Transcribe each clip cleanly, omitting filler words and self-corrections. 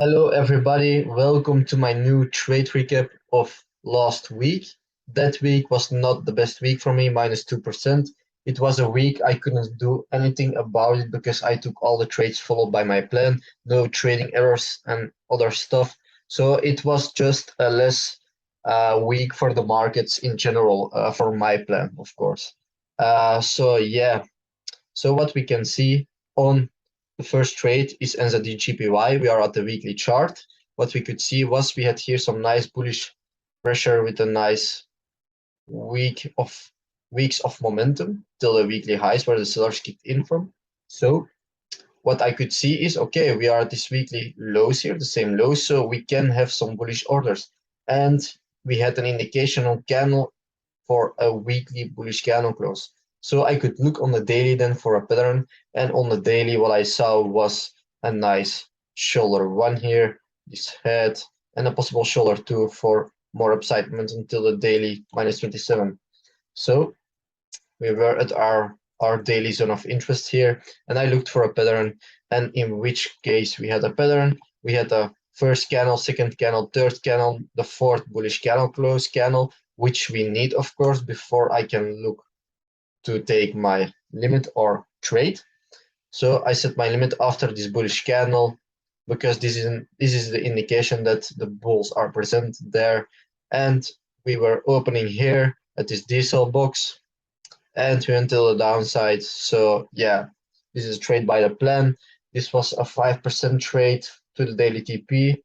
Hello everybody, welcome to my new trade recap of last week. That week was not the best week for me, -2%. It was a week I couldn't do anything about it because I took all the trades followed by my plan, no trading errors and other stuff. So it was just a less week for the markets in general, for my plan, of course. So yeah, so what we can see on the first trade is NZDJPY. We are at the weekly chart. What we could see was we had here some nice bullish pressure with a nice weeks of momentum till the weekly highs where the sellers kicked in from. So what I could see is, okay, we are at this weekly lows here, the same lows, so we can have some bullish orders. And we had an indication on candle for a weekly bullish candle close. So I could look on the daily then for a pattern, and on the daily what I saw was a nice shoulder one here, this head, and a possible shoulder two for more upside momentum until the daily -27. So we were at our daily zone of interest here, and I looked for a pattern, and in which case we had a pattern. We had a first candle, second candle, third candle, the fourth bullish candle close candle, which we need, of course, before I can look to take my limit or trade. So I set my limit after this bullish candle because this is the indication that the bulls are present there, and we were opening here at this diesel box and we went to the downside. So yeah, this is a trade by the plan. This was a 5% trade to the daily TP.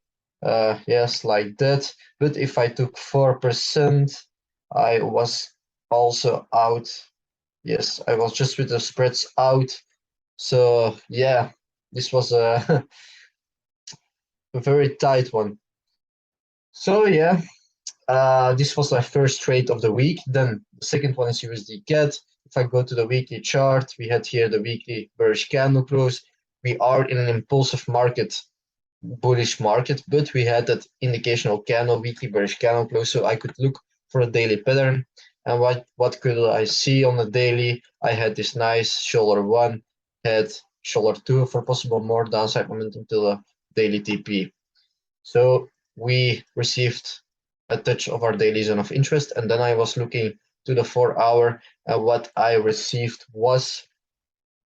Yes, like that. But if I took 4%, I was also out. Yes, I was just with the spreads out. So yeah, this was a, a very tight one. So yeah, this was my first trade of the week. Then the second one is USDCAD. If I go to the weekly chart, we had here the weekly bearish candle close. We are in an impulsive market, bullish market, but we had that indicational candle, weekly bearish candle close, so I could look for a daily pattern. And what could I see on the daily? I had this nice shoulder one, had shoulder two for possible more downside momentum to the daily TP. So we received a touch of our daily zone of interest, and then I was looking to the 4 hour, and what I received was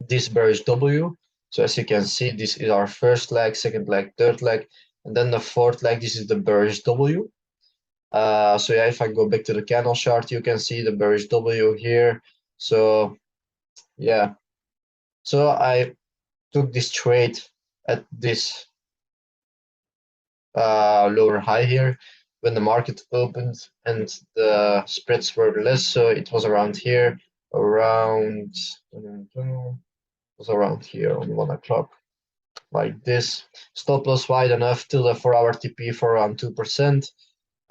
this bearish W. So as you can see, this is our first leg, second leg, third leg, and then the fourth leg, this is the bearish W. So yeah, if I go back to the candle chart, you can see the bearish W here. So yeah, so I took this trade at this lower high here when the market opened and the spreads were less, so it was around here, around was around here on 1 o'clock, like this. Stop loss wide enough till the 4 hour TP for around 2%.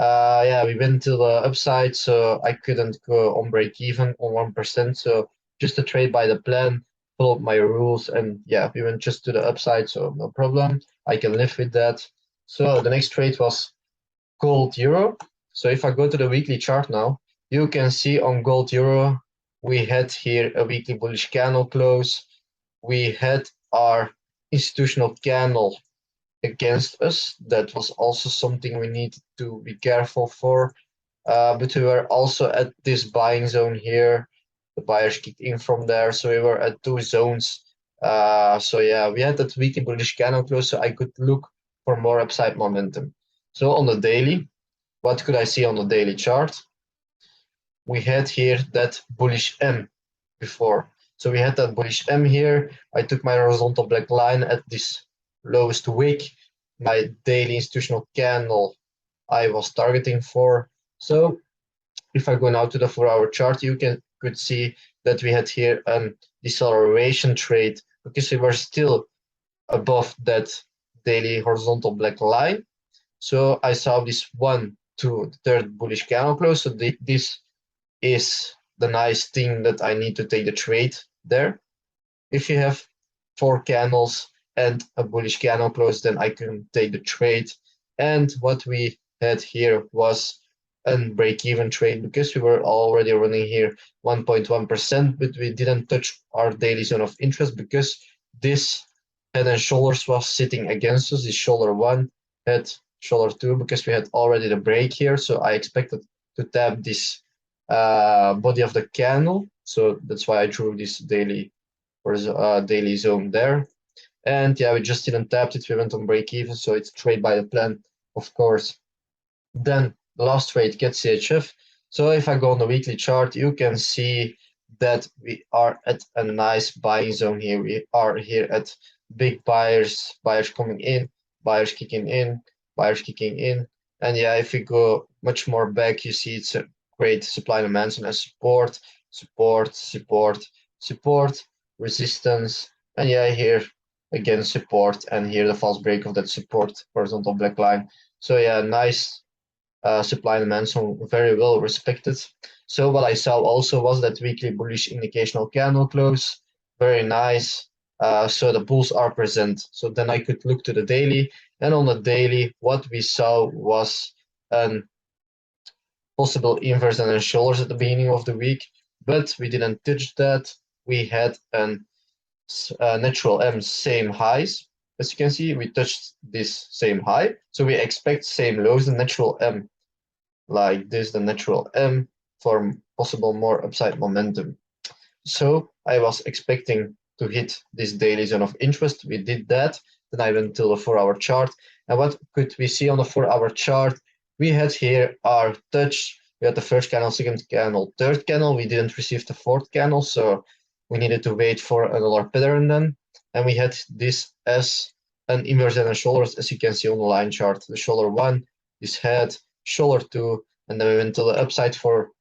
Yeah, we went to the upside, so I couldn't go on break even on 1%. So just a trade by the plan, followed my rules, and yeah, we went just to the upside, so no problem. I can live with that. So the next trade was gold euro. So if I go to the weekly chart now, you can see on gold euro, we had here a weekly bullish candle close. We had our institutional candle against us. That was also something we needed to be careful for. But we were also at this buying zone here. The buyers kicked in from there, so we were at two zones. So yeah, we had that weekly bullish candle close, so I could look for more upside momentum. So on the daily, what could I see on the daily chart? We had here that bullish M before. So we had that bullish M here. I took my horizontal black line at this lowest wick. My daily institutional candle I was targeting for. So if I go now to the 4 hour chart, you could see that we had here a deceleration trade because we were still above that daily horizontal black line. So I saw this 1, 2, third bullish candle close. So this is the nice thing that I need to take the trade there. If you have 4 candles and a bullish candle close, then I can take the trade. And what we had here was a break-even trade because we were already running here 1.1%, but we didn't touch our daily zone of interest because this Head and shoulders was sitting against us. This shoulder 1, head, shoulder 2, because we had already the break here. So I expected to tap this body of the candle. So that's why I drew this daily daily zone there. And yeah, we just didn't tap it. We went on break even. So it's trade by the plan, of course. Then the last trade, CADCHF. So if I go on the weekly chart, you can see that we are at a nice buying zone here. We are here at big buyers, buyers coming in, buyers kicking in, buyers kicking in. And yeah, if we go much more back, you see it's a great supply and demand zone as support, support, support, support, resistance. And yeah, here again support, and here the false break of that support horizontal black line. So yeah, nice supply and demand, so very well respected. So what I saw also was that weekly bullish indicational candle close, very nice. So the bulls are present. So then I could look to the daily, and on the daily, what we saw was an possible inverse and shoulders at the beginning of the week, but we didn't touch that. We had an natural M same highs. As you can see, we touched this same high. So we expect same lows, the natural M like this, the natural M for possible more upside momentum. So I was expecting to hit this daily zone of interest. We did that. Then I went to the 4-hour chart. And what could we see on the 4-hour chart? We had here our touch. We had the first candle, second candle, third candle. We didn't receive the fourth candle, so we needed to wait for another pattern then. And we had this as an inverse head and shoulders, as you can see on the line chart. The shoulder 1, this head, shoulder 2, and then we went to the upside for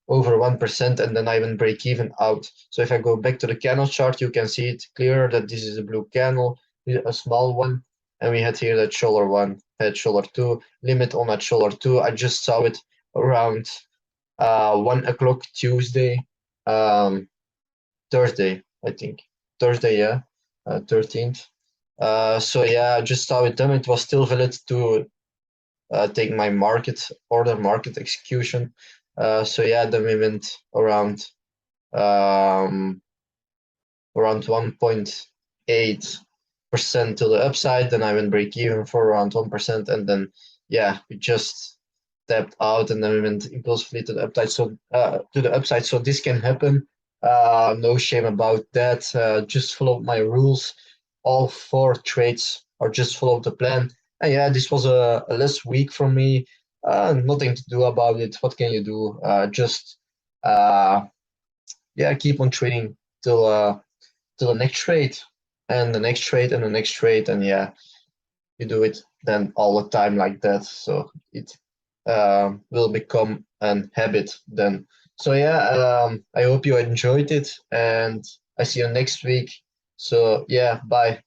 over 1%, and then I went break even out. So if I go back to the candle chart, you can see it clearer that this is a blue candle, a small one, and we had here that shoulder 1, head, shoulder 2, limit on that shoulder 2. I just saw it around 1 o'clock Tuesday, Thursday, I think. Thursday, yeah, 13th. So yeah, I just saw it done. It was still valid to take my market order, market execution. So yeah, then we went around 1.8% to the upside. Then I went break even for around 1%, and then yeah, we just tapped out, and then we went impulsively to the upside. So So this can happen. No shame about that. Just follow my rules. All 4 trades are just follow the plan. And yeah, this was a less week for me. Nothing to do about it. What can you do? Just yeah, keep on trading till the next trade, and the next trade, and the next trade, and yeah, you do it then all the time like that. So it will become an habit then. So yeah, I hope you enjoyed it, and I see you next week. So yeah, bye.